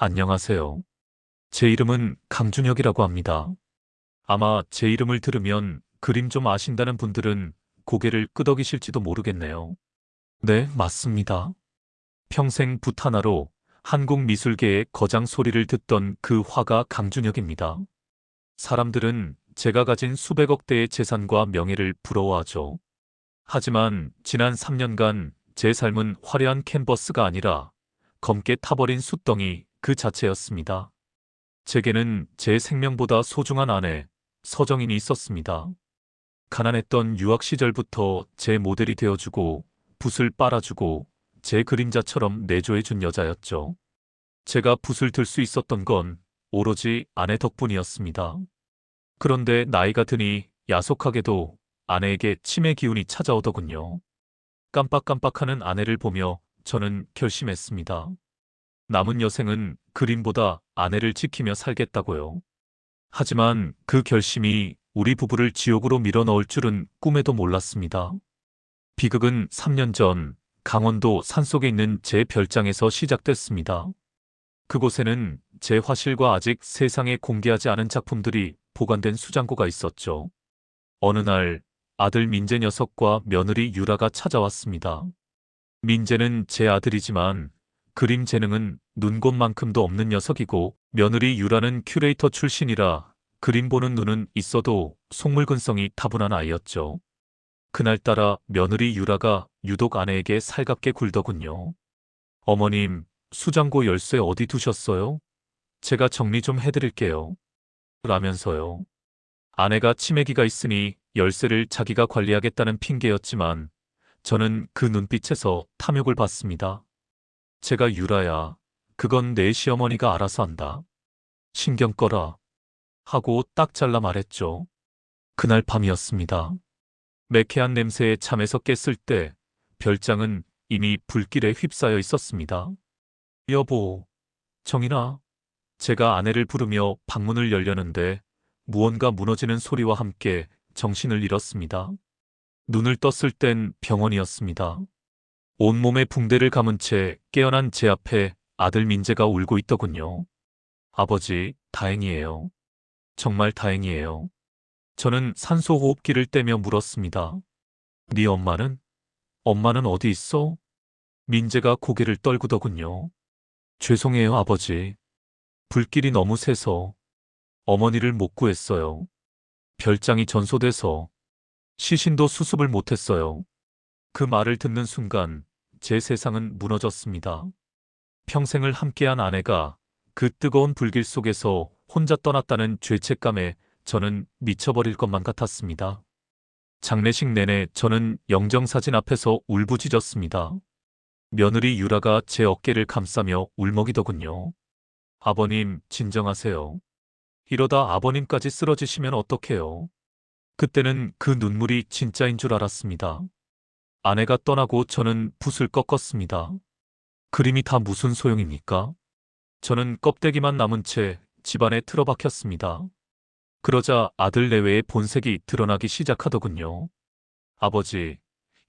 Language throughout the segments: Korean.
안녕하세요. 제 이름은 강준혁이라고 합니다. 아마 제 이름을 들으면 그림 좀 아신다는 분들은 고개를 끄덕이실지도 모르겠네요. 네, 맞습니다. 평생 붓 하나로 한국 미술계의 거장 소리를 듣던 그 화가 강준혁입니다. 사람들은 제가 가진 수백억 대의 재산과 명예를 부러워하죠. 하지만 지난 3년간 제 삶은 화려한 캔버스가 아니라 검게 타버린 숫덩이 그 자체였습니다. 제게는 제 생명보다 소중한 아내, 서정인이 있었습니다. 가난했던 유학 시절부터 제 모델이 되어주고, 붓을 빨아주고, 제 그림자처럼 내조해준 여자였죠. 제가 붓을 들 수 있었던 건 오로지 아내 덕분이었습니다. 그런데 나이가 드니 야속하게도 아내에게 치매 기운이 찾아오더군요. 깜빡깜빡하는 아내를 보며 저는 결심했습니다. 남은 여생은 그림보다 아내를 지키며 살겠다고요. 하지만 그 결심이 우리 부부를 지옥으로 밀어넣을 줄은 꿈에도 몰랐습니다. 비극은 3년 전 강원도 산속에 있는 제 별장에서 시작됐습니다. 그곳에는 제 화실과 아직 세상에 공개하지 않은 작품들이 보관된 수장고가 있었죠. 어느 날 아들 민재 녀석과 며느리 유라가 찾아왔습니다. 민재는 제 아들이지만 그림 재능은 눈곱만큼도 없는 녀석이고 며느리 유라는 큐레이터 출신이라 그림 보는 눈은 있어도 속물근성이 타분한 아이였죠. 그날따라 며느리 유라가 유독 아내에게 살갑게 굴더군요. 어머님, 수장고 열쇠 어디 두셨어요? 제가 정리 좀 해드릴게요. 라면서요. 아내가 치매기가 있으니 열쇠를 자기가 관리하겠다는 핑계였지만 저는 그 눈빛에서 탐욕을 받습니다. 제가 유라야, 그건 내 시어머니가 알아서 한다. 신경 꺼라. 하고 딱 잘라 말했죠. 그날 밤이었습니다. 매캐한 냄새에 잠에서 깼을 때 별장은 이미 불길에 휩싸여 있었습니다. 여보, 정인아. 제가 아내를 부르며 방문을 열려는데 무언가 무너지는 소리와 함께 정신을 잃었습니다. 눈을 떴을 땐 병원이었습니다. 온몸에 붕대를 감은 채 깨어난 제 앞에 아들 민재가 울고 있더군요. 아버지, 다행이에요. 정말 다행이에요. 저는 산소호흡기를 떼며 물었습니다. 네 엄마는? 엄마는 어디 있어? 민재가 고개를 떨구더군요. 죄송해요, 아버지. 불길이 너무 세서 어머니를 못 구했어요. 별장이 전소돼서 시신도 수습을 못했어요. 그 말을 듣는 순간 제 세상은 무너졌습니다. 평생을 함께한 아내가 그 뜨거운 불길 속에서 혼자 떠났다는 죄책감에 저는 미쳐버릴 것만 같았습니다. 장례식 내내 저는 영정사진 앞에서 울부짖었습니다. 며느리 유라가 제 어깨를 감싸며 울먹이더군요. 아버님, 진정하세요. 이러다 아버님까지 쓰러지시면 어떡해요. 그때는 그 눈물이 진짜인 줄 알았습니다. 아내가 떠나고 저는 붓을 꺾었습니다. 그림이 다 무슨 소용입니까? 저는 껍데기만 남은 채 집안에 틀어박혔습니다. 그러자 아들 내외의 본색이 드러나기 시작하더군요. 아버지,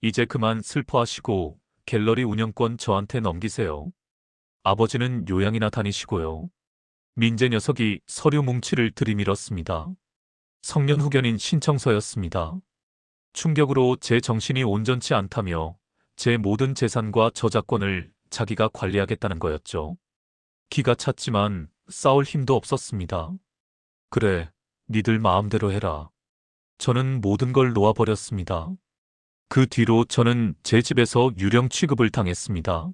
이제 그만 슬퍼하시고 갤러리 운영권 저한테 넘기세요. 아버지는 요양이나 다니시고요. 민재 녀석이 서류 뭉치를 들이밀었습니다. 성년 후견인 신청서였습니다. 충격으로 제 정신이 온전치 않다며 제 모든 재산과 저작권을 자기가 관리하겠다는 거였죠. 기가 찼지만 싸울 힘도 없었습니다. 그래, 니들 마음대로 해라. 저는 모든 걸 놓아버렸습니다. 그 뒤로 저는 제 집에서 유령 취급을 당했습니다.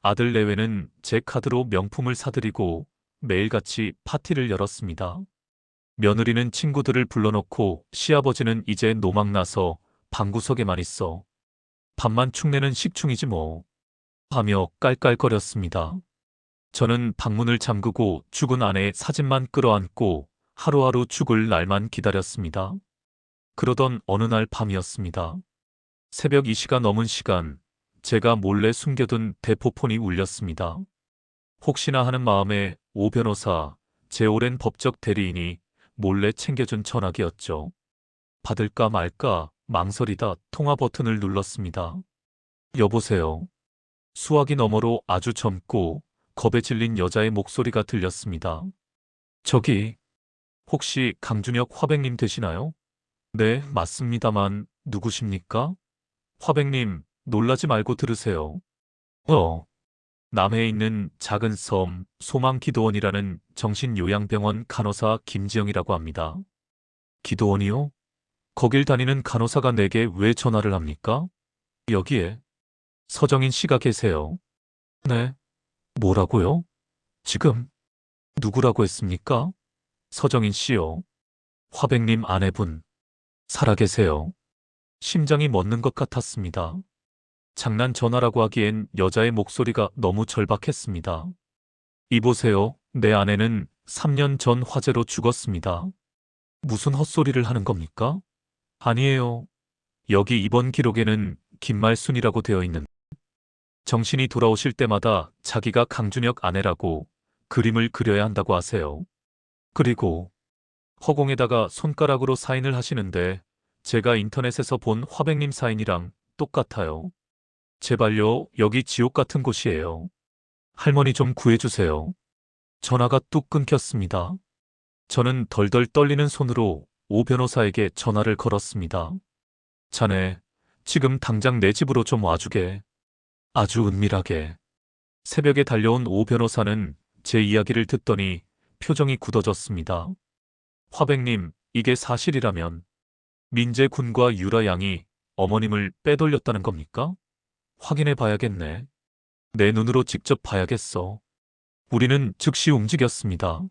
아들 내외는 제 카드로 명품을 사들이고 매일같이 파티를 열었습니다. 며느리는 친구들을 불러놓고 시아버지는 이제 노망나서 방구석에만 있어. 밥만 축내는 식충이지 뭐. 하며 깔깔거렸습니다. 저는 방문을 잠그고 죽은 아내의 사진만 끌어안고 하루하루 죽을 날만 기다렸습니다. 그러던 어느 날 밤이었습니다. 새벽 2시가 넘은 시간, 제가 몰래 숨겨둔 대포폰이 울렸습니다. 혹시나 하는 마음에 오 변호사, 제 오랜 법적 대리인이 몰래 챙겨준 전화기였죠. 받을까 말까 망설이다 통화 버튼을 눌렀습니다. 여보세요. 수화기 너머로 아주 젊고 겁에 질린 여자의 목소리가 들렸습니다. 저기, 혹시 강준혁 화백님 되시나요? 네, 맞습니다만 누구십니까? 화백님, 놀라지 말고 들으세요. 남해에 있는 작은 섬 소망기도원이라는 정신요양병원 간호사 김지영이라고 합니다. 기도원이요? 거길 다니는 간호사가 내게 왜 전화를 합니까? 여기에 서정인 씨가 계세요. 네. 뭐라고요? 지금 누구라고 했습니까? 서정인 씨요. 화백님 아내분. 살아계세요. 심장이 멎는 것 같았습니다. 장난 전화라고 하기엔 여자의 목소리가 너무 절박했습니다. 이보세요. 내 아내는 3년 전 화재로 죽었습니다. 무슨 헛소리를 하는 겁니까? 아니에요. 여기 입원 기록에는 김말순이라고 되어 있는. 정신이 돌아오실 때마다 자기가 강준혁 아내라고 그림을 그려야 한다고 하세요. 그리고 허공에다가 손가락으로 사인을 하시는데 제가 인터넷에서 본 화백님 사인이랑 똑같아요. 제발요, 여기 지옥 같은 곳이에요. 할머니 좀 구해주세요. 전화가 뚝 끊겼습니다. 저는 덜덜 떨리는 손으로 오 변호사에게 전화를 걸었습니다. 자네, 지금 당장 내 집으로 좀 와주게. 아주 은밀하게. 새벽에 달려온 오 변호사는 제 이야기를 듣더니 표정이 굳어졌습니다. 화백님, 이게 사실이라면 민재 군과 유라 양이 어머님을 빼돌렸다는 겁니까? 확인해 봐야겠네. 내 눈으로 직접 봐야겠어. 우리는 즉시 움직였습니다.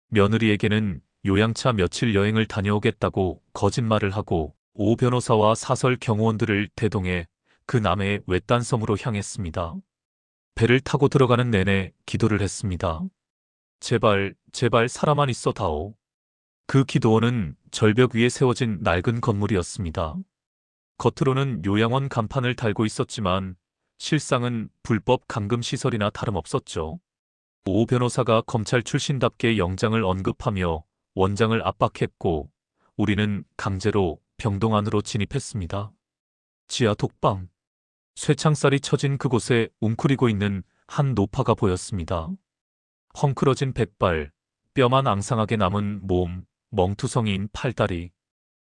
며느리에게는 요양차 며칠 여행을 다녀오겠다고 거짓말을 하고 오 변호사와 사설 경호원들을 대동해 그 남해의 외딴 섬으로 향했습니다. 배를 타고 들어가는 내내 기도를 했습니다. 제발, 제발 살아만 있어 다오. 그 기도원은 절벽 위에 세워진 낡은 건물이었습니다. 겉으로는 요양원 간판을 달고 있었지만 실상은 불법 감금시설이나 다름없었죠. 오 변호사가 검찰 출신답게 영장을 언급하며 원장을 압박했고 우리는 강제로 병동 안으로 진입했습니다. 지하 독방. 쇠창살이 쳐진 그곳에 웅크리고 있는 한 노파가 보였습니다. 헝클어진 백발, 뼈만 앙상하게 남은 몸, 멍투성이인 팔다리.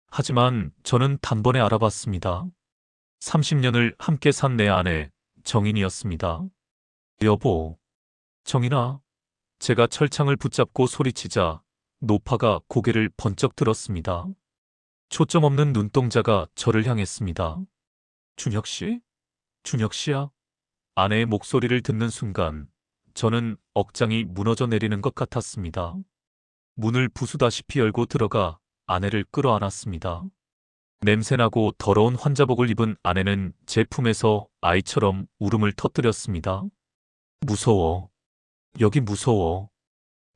하지만 저는 단번에 알아봤습니다. 30년을 함께 산 내 아내, 정인이었습니다. 여보, 정인아. 제가 철창을 붙잡고 소리치자 노파가 고개를 번쩍 들었습니다. 초점 없는 눈동자가 저를 향했습니다. 준혁 씨? 준혁 씨야? 아내의 목소리를 듣는 순간 저는 억장이 무너져 내리는 것 같았습니다. 문을 부수다시피 열고 들어가 아내를 끌어안았습니다. 냄새나고 더러운 환자복을 입은 아내는 제 품에서 아이처럼 울음을 터뜨렸습니다. 무서워. 여기 무서워.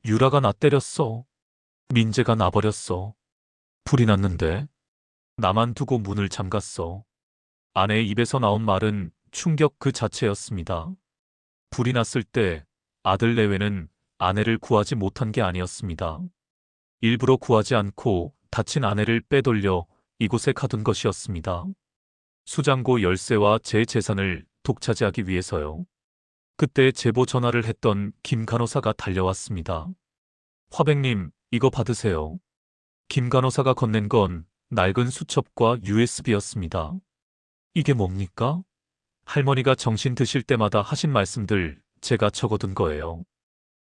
유라가 나 때렸어. 민재가 나 버렸어. 불이 났는데 나만 두고 문을 잠갔어. 아내의 입에서 나온 말은 충격 그 자체였습니다. 불이 났을 때 아들 내외는 아내를 구하지 못한 게 아니었습니다. 일부러 구하지 않고 다친 아내를 빼돌려 이곳에 가둔 것이었습니다. 수장고 열쇠와 제 재산을 독차지하기 위해서요. 그때 제보 전화를 했던 김 간호사가 달려왔습니다. 화백님, 이거 받으세요. 김 간호사가 건넨 건 낡은 수첩과 USB였습니다. 이게 뭡니까? 할머니가 정신 드실 때마다 하신 말씀들 제가 적어둔 거예요.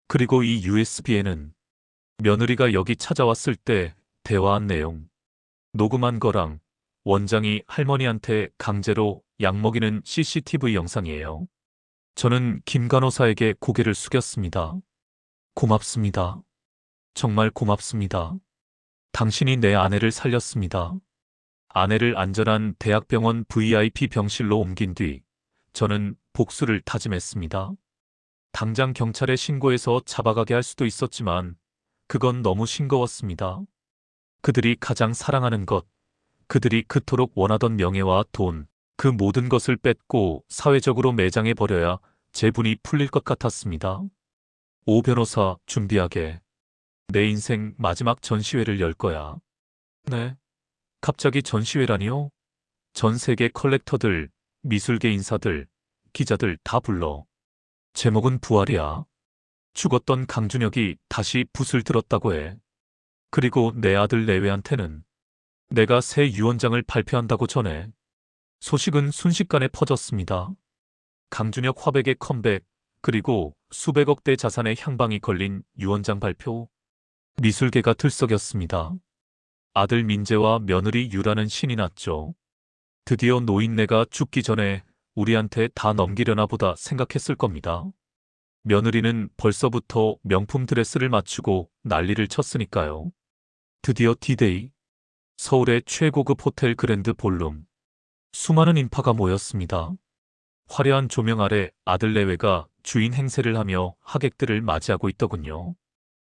그리고 이 USB에는 며느리가 여기 찾아왔을 때 대화한 내용, 녹음한 거랑 원장이 할머니한테 강제로 약 먹이는 CCTV 영상이에요. 저는 김 간호사에게 고개를 숙였습니다. 고맙습니다. 정말 고맙습니다. 당신이 내 아내를 살렸습니다. 아내를 안전한 대학병원 VIP 병실로 옮긴 뒤 저는 복수를 다짐했습니다. 당장 경찰에 신고해서 잡아가게 할 수도 있었지만 그건 너무 싱거웠습니다. 그들이 가장 사랑하는 것, 그들이 그토록 원하던 명예와 돈, 그 모든 것을 뺏고 사회적으로 매장해 버려야 제 분이 풀릴 것 같았습니다. 오 변호사, 준비하게. 내 인생 마지막 전시회를 열 거야. 네. 갑자기 전시회라니요? 전 세계 컬렉터들, 미술계 인사들, 기자들 다 불러. 제목은 부활이야. 죽었던 강준혁이 다시 붓을 들었다고 해. 그리고 내 아들 내외한테는 내가 새 유언장을 발표한다고 전해. 소식은 순식간에 퍼졌습니다. 강준혁 화백의 컴백, 그리고 수백억 대 자산의 향방이 걸린 유언장 발표. 미술계가 들썩였습니다. 아들 민재와 며느리 유라는 신이 났죠. 드디어 노인네가 죽기 전에 우리한테 다 넘기려나 보다 생각했을 겁니다. 며느리는 벌써부터 명품 드레스를 맞추고 난리를 쳤으니까요. 드디어 디데이. 서울의 최고급 호텔 그랜드 볼룸. 수많은 인파가 모였습니다. 화려한 조명 아래 아들 내외가 주인 행세를 하며 하객들을 맞이하고 있더군요.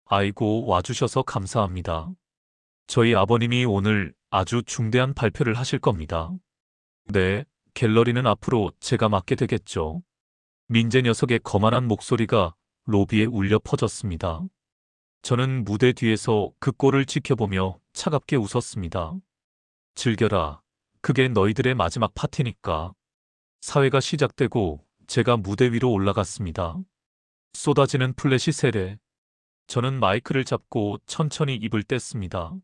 아이고, 와주셔서 감사합니다. 저희 아버님이 오늘 아주 중대한 발표를 하실 겁니다. 네, 갤러리는 앞으로 제가 맡게 되겠죠. 민재 녀석의 거만한 목소리가 로비에 울려 퍼졌습니다. 저는 무대 뒤에서 그 꼴을 지켜보며 차갑게 웃었습니다. 즐겨라. 그게 너희들의 마지막 파티니까. 사회가 시작되고 제가 무대 위로 올라갔습니다. 쏟아지는 플래시 세례. 저는 마이크를 잡고 천천히 입을 뗐습니다.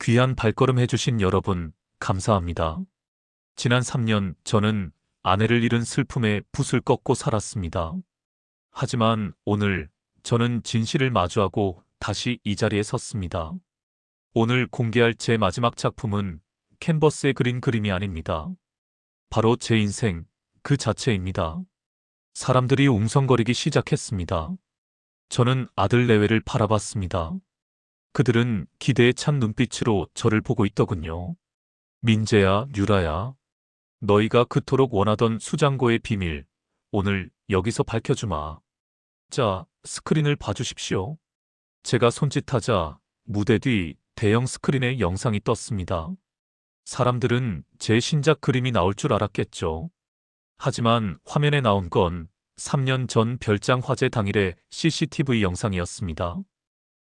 귀한 발걸음 해주신 여러분, 감사합니다. 지난 3년 저는 아내를 잃은 슬픔에 붓을 꺾고 살았습니다. 하지만 오늘 저는 진실을 마주하고 다시 이 자리에 섰습니다. 오늘 공개할 제 마지막 작품은 캔버스에 그린 그림이 아닙니다. 바로 제 인생 그 자체입니다. 사람들이 웅성거리기 시작했습니다. 저는 아들 내외를 바라봤습니다. 그들은 기대에 찬 눈빛으로 저를 보고 있더군요. 민재야, 유라야. 너희가 그토록 원하던 수장고의 비밀, 오늘 여기서 밝혀주마. 자, 스크린을 봐주십시오. 제가 손짓하자 무대 뒤 대형 스크린에 영상이 떴습니다. 사람들은 제 신작 그림이 나올 줄 알았겠죠. 하지만 화면에 나온 건 3년 전 별장 화재 당일의 CCTV 영상이었습니다.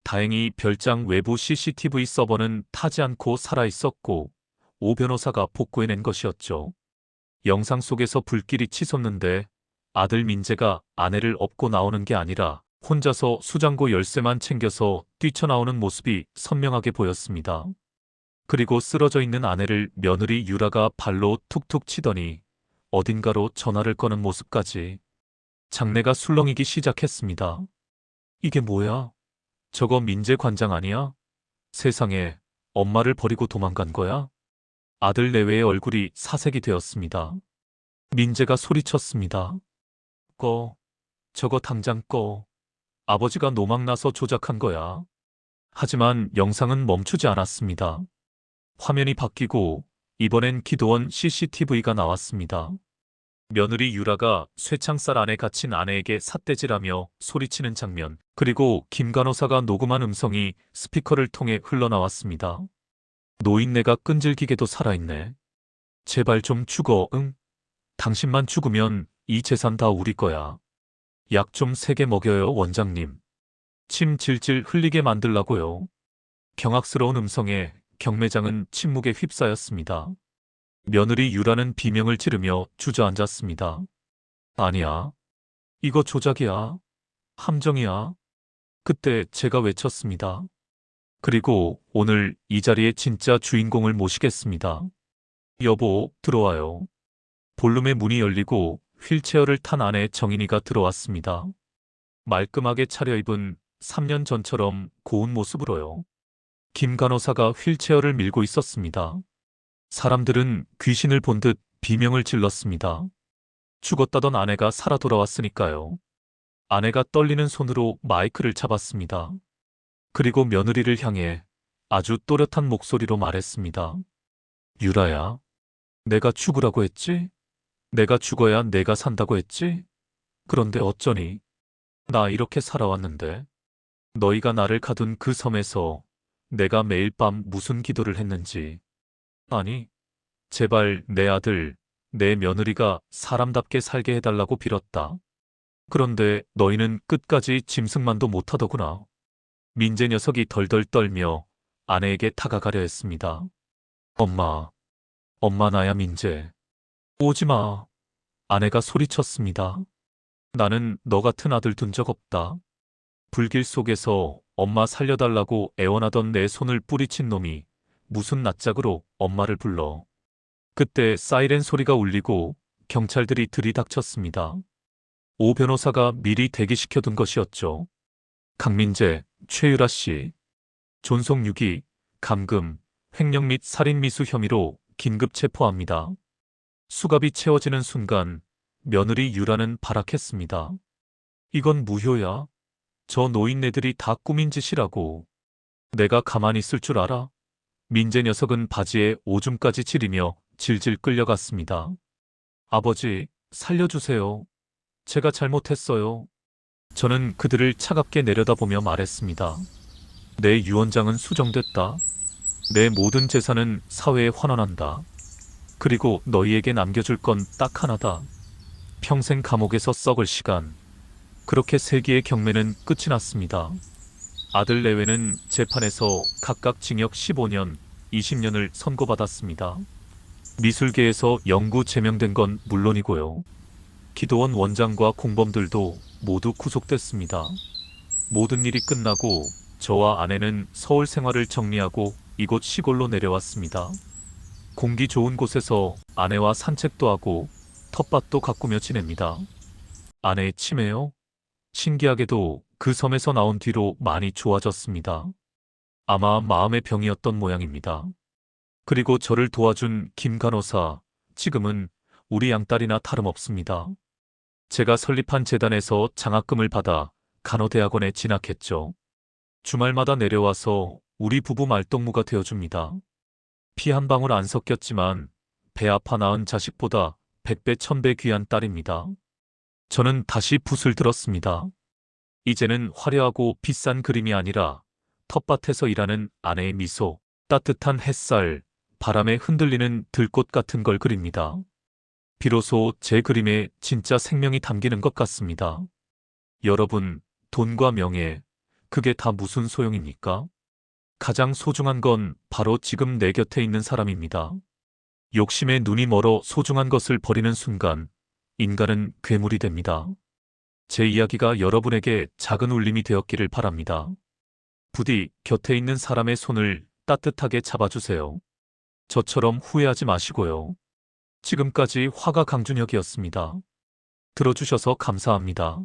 다행히 별장 외부 CCTV 서버는 타지 않고 살아있었고 오 변호사가 복구해낸 것이었죠. 영상 속에서 불길이 치솟는데 아들 민재가 아내를 업고 나오는 게 아니라 혼자서 수장고 열쇠만 챙겨서 뛰쳐나오는 모습이 선명하게 보였습니다. 그리고 쓰러져 있는 아내를 며느리 유라가 발로 툭툭 치더니 어딘가로 전화를 거는 모습까지. 장내가 술렁이기 시작했습니다. 이게 뭐야? 저거 민재 관장 아니야? 세상에, 엄마를 버리고 도망간 거야? 아들 내외의 얼굴이 사색이 되었습니다. 민재가 소리쳤습니다. 꺼. 저거 당장 꺼. 아버지가 노망나서 조작한 거야. 하지만 영상은 멈추지 않았습니다. 화면이 바뀌고 이번엔 기도원 CCTV가 나왔습니다. 며느리 유라가 쇠창살 안에 갇힌 아내에게 삿대질하며 소리치는 장면, 그리고 김 간호사가 녹음한 음성이 스피커를 통해 흘러나왔습니다. 노인네가 끈질기게도 살아있네. 제발 좀 죽어, 응? 당신만 죽으면 이 재산 다 우리 거야. 약 좀 세게 먹여요, 원장님. 침 질질 흘리게 만들라고요. 경악스러운 음성에 경매장은 침묵에 휩싸였습니다. 며느리 유라는 비명을 지르며 주저앉았습니다. 아니야. 이거 조작이야. 함정이야. 그때 제가 외쳤습니다. 그리고 오늘 이 자리에 진짜 주인공을 모시겠습니다. 여보, 들어와요. 볼룸의 문이 열리고 휠체어를 탄 아내 정인이가 들어왔습니다. 말끔하게 차려입은 3년 전처럼 고운 모습으로요. 김 간호사가 휠체어를 밀고 있었습니다. 사람들은 귀신을 본 듯 비명을 질렀습니다. 죽었다던 아내가 살아 돌아왔으니까요. 아내가 떨리는 손으로 마이크를 잡았습니다. 그리고 며느리를 향해 아주 또렷한 목소리로 말했습니다. 유라야, 내가 죽으라고 했지? 내가 죽어야 내가 산다고 했지? 그런데 어쩌니? 나 이렇게 살아왔는데. 너희가 나를 가둔 그 섬에서 내가 매일 밤 무슨 기도를 했는지. 아니, 제발 내 아들, 내 며느리가 사람답게 살게 해달라고 빌었다. 그런데 너희는 끝까지 짐승만도 못하더구나. 민재 녀석이 덜덜 떨며 아내에게 다가가려 했습니다. 엄마, 엄마 나야 민재. 오지 마. 아내가 소리쳤습니다. 나는 너 같은 아들 둔 적 없다. 불길 속에서 엄마 살려달라고 애원하던 내 손을 뿌리친 놈이 무슨 낯짝으로 엄마를 불러. 그때 사이렌 소리가 울리고 경찰들이 들이닥쳤습니다. 오 변호사가 미리 대기시켜둔 것이었죠. 강민재, 최유라 씨, 존속 유기, 감금, 횡령 및 살인 미수 혐의로 긴급 체포합니다. 수갑이 채워지는 순간 며느리 유라는 발악했습니다. 이건 무효야. 저 노인네들이 다 꾸민 짓이라고. 내가 가만히 있을 줄 알아? 민재 녀석은 바지에 오줌까지 지리며 질질 끌려갔습니다. 아버지, 살려주세요. 제가 잘못했어요. 저는 그들을 차갑게 내려다보며 말했습니다. 내 유언장은 수정됐다. 내 모든 재산은 사회에 환원한다. 그리고 너희에게 남겨줄 건 딱 하나다. 평생 감옥에서 썩을 시간. 그렇게 세 개의 경매는 끝이 났습니다. 아들 내외는 재판에서 각각 징역 15년, 20년을 선고받았습니다. 미술계에서 영구 제명된 건 물론이고요. 기도원 원장과 공범들도 모두 구속됐습니다. 모든 일이 끝나고 저와 아내는 서울 생활을 정리하고 이곳 시골로 내려왔습니다. 공기 좋은 곳에서 아내와 산책도 하고 텃밭도 가꾸며 지냅니다. 아내의 치매요? 신기하게도 그 섬에서 나온 뒤로 많이 좋아졌습니다. 아마 마음의 병이었던 모양입니다. 그리고 저를 도와준 김 간호사, 지금은 우리 양딸이나 다름없습니다. 제가 설립한 재단에서 장학금을 받아 간호대학원에 진학했죠. 주말마다 내려와서 우리 부부 말동무가 되어줍니다. 피 한 방울 안 섞였지만 배 아파 낳은 자식보다 100배 1000배 귀한 딸입니다. 저는 다시 붓을 들었습니다. 이제는 화려하고 비싼 그림이 아니라 텃밭에서 일하는 아내의 미소, 따뜻한 햇살, 바람에 흔들리는 들꽃 같은 걸 그립니다. 비로소 제 그림에 진짜 생명이 담기는 것 같습니다. 여러분, 돈과 명예, 그게 다 무슨 소용입니까? 가장 소중한 건 바로 지금 내 곁에 있는 사람입니다. 욕심에 눈이 멀어 소중한 것을 버리는 순간 인간은 괴물이 됩니다. 제 이야기가 여러분에게 작은 울림이 되었기를 바랍니다. 부디 곁에 있는 사람의 손을 따뜻하게 잡아주세요. 저처럼 후회하지 마시고요. 지금까지 화가 강준혁이었습니다. 들어주셔서 감사합니다.